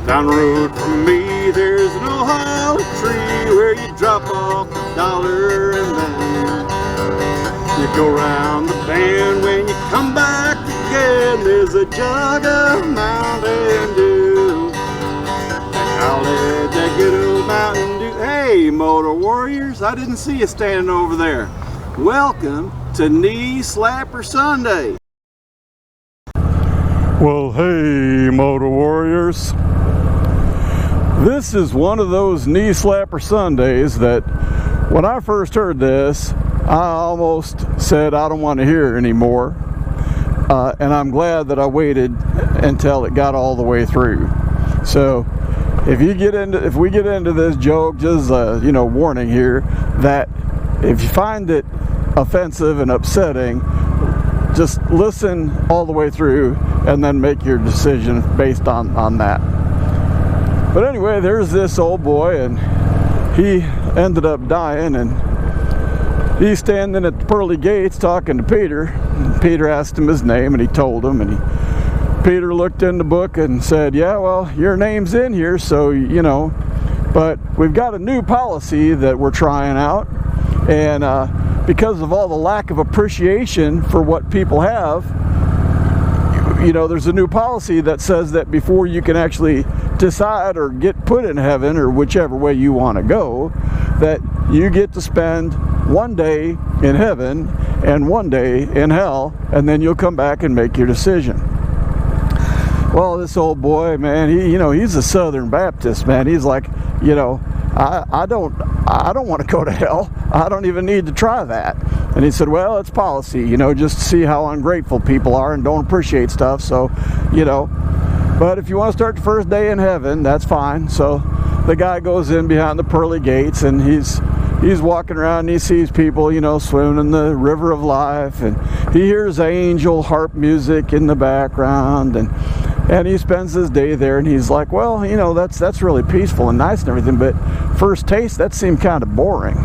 Down the road from me, there's an old hollow tree where you drop off a dollar and then you go round the bend. When you come back again, there's a jug of Mountain Dew. Call it that good old Mountain Dew. Hey, Motor Warriors, I didn't see you standing over there. Welcome to Knee Slapper Sunday. Well, hey, Motor Warriors. This is one of those Knee Slapper Sundays that when I first heard this, I almost said I don't want to hear it anymore. And I'm glad that I waited until it got all the way through. So if we get into this joke, just warning here that if you find it offensive and upsetting, just listen all the way through and then make your decision based on that. But anyway, there's this old boy, and he ended up dying, and he's standing at the pearly gates talking to Peter. And Peter asked him his name, and he told him, and Peter looked in the book and said, yeah, well, your name's in here, so but we've got a new policy that we're trying out, and because of all the lack of appreciation for what people have, there's a new policy that says that before you can actually decide or get put in heaven, or whichever way you want to go, that you get to spend one day in heaven and one day in hell, and then you'll come back and make your decision. Well, this old boy, man, he's a Southern Baptist, man. He's like, I don't want to go to hell. I don't even need to try that. And he said, well, it's policy, just to see how ungrateful people are and don't appreciate stuff. So, but if you want to start the first day in heaven, that's fine. So the guy goes in behind the pearly gates, and he's walking around, and he sees people, swimming in the river of life, and he hears angel harp music in the background, and he spends his day there, and he's like, well, that's really peaceful and nice and everything, but first taste, that seemed kind of boring.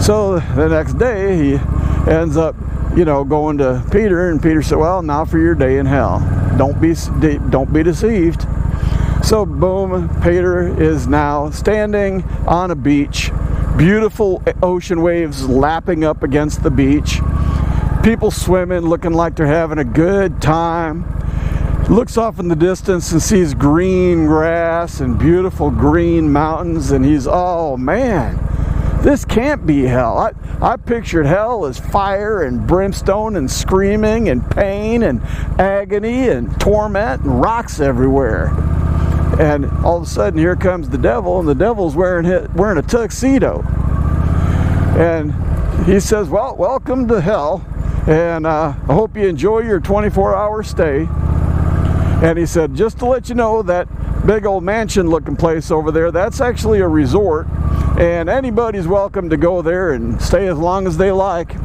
So the next day, he ends up, going to Peter, and Peter said, well, now for your day in hell. Don't be deceived. So boom, Peter is now standing on a beach, beautiful ocean waves lapping up against the beach, people swimming, looking like they're having a good time. Looks off in the distance and sees green grass and beautiful green mountains, and he's, oh man, this can't be hell. I pictured hell as fire and brimstone and screaming and pain and agony and torment and rocks everywhere. And all of a sudden, here comes the devil, and the devil's wearing a tuxedo. And he says, well, welcome to hell, and I hope you enjoy your 24-hour stay. And he said, just to let you know, that big old mansion looking place over there, that's actually a resort, and anybody's welcome to go there and stay as long as they like.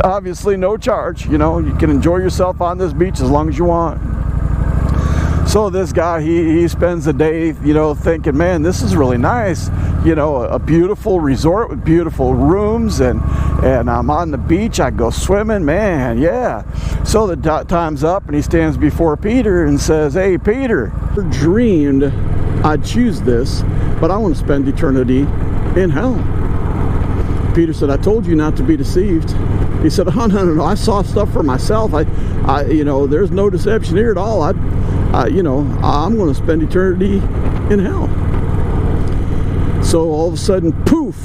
Obviously no charge, you can enjoy yourself on this beach as long as you want. So this guy, he spends the day, thinking, man, this is really nice. A beautiful resort with beautiful rooms, and I'm on the beach, I go swimming, man, yeah. So the time's up, and he stands before Peter and says, hey, Peter, I dreamed I'd choose this, but I want to spend eternity in hell. Peter said, I told you not to be deceived. He said, oh, no, I saw stuff for myself. There's no deception here at all. I'm going to spend eternity in hell. So all of a sudden, poof,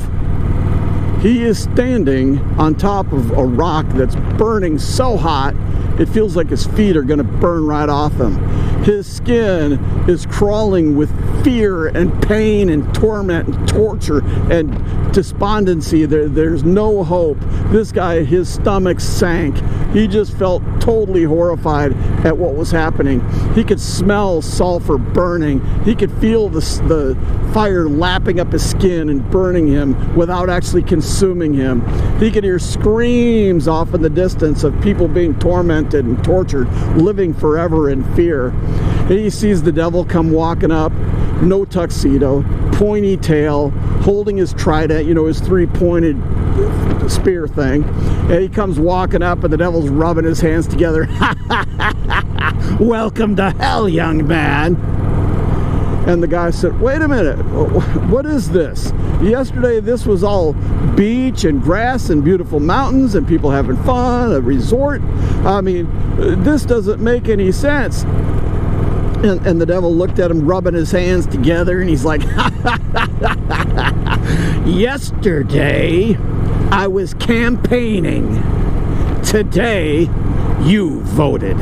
he is standing on top of a rock that's burning so hot, it feels like his feet are going to burn right off him. His skin is crawling with fear and pain and torment and torture and despondency. There's no hope. This guy, his stomach sank. He just felt totally horrified at what was happening. He could smell sulfur burning. He could feel the fire lapping up his skin and burning him without actually consuming him. He could hear screams off in the distance of people being tormented and tortured, living forever in fear. And he sees the devil come walking up, no tuxedo, pointy tail, holding his trident, his three-pointed spear thing. And he comes walking up, and the devil's rubbing his hands together. Welcome to hell, young man. And the guy said, wait a minute, what is this? Yesterday this was all beach and grass and beautiful mountains and people having fun, a resort. I mean, this doesn't make any sense. And the devil looked at him rubbing his hands together, and he's like, yesterday I was campaigning. Today you voted.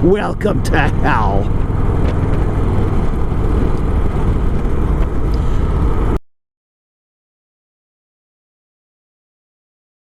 Welcome to hell.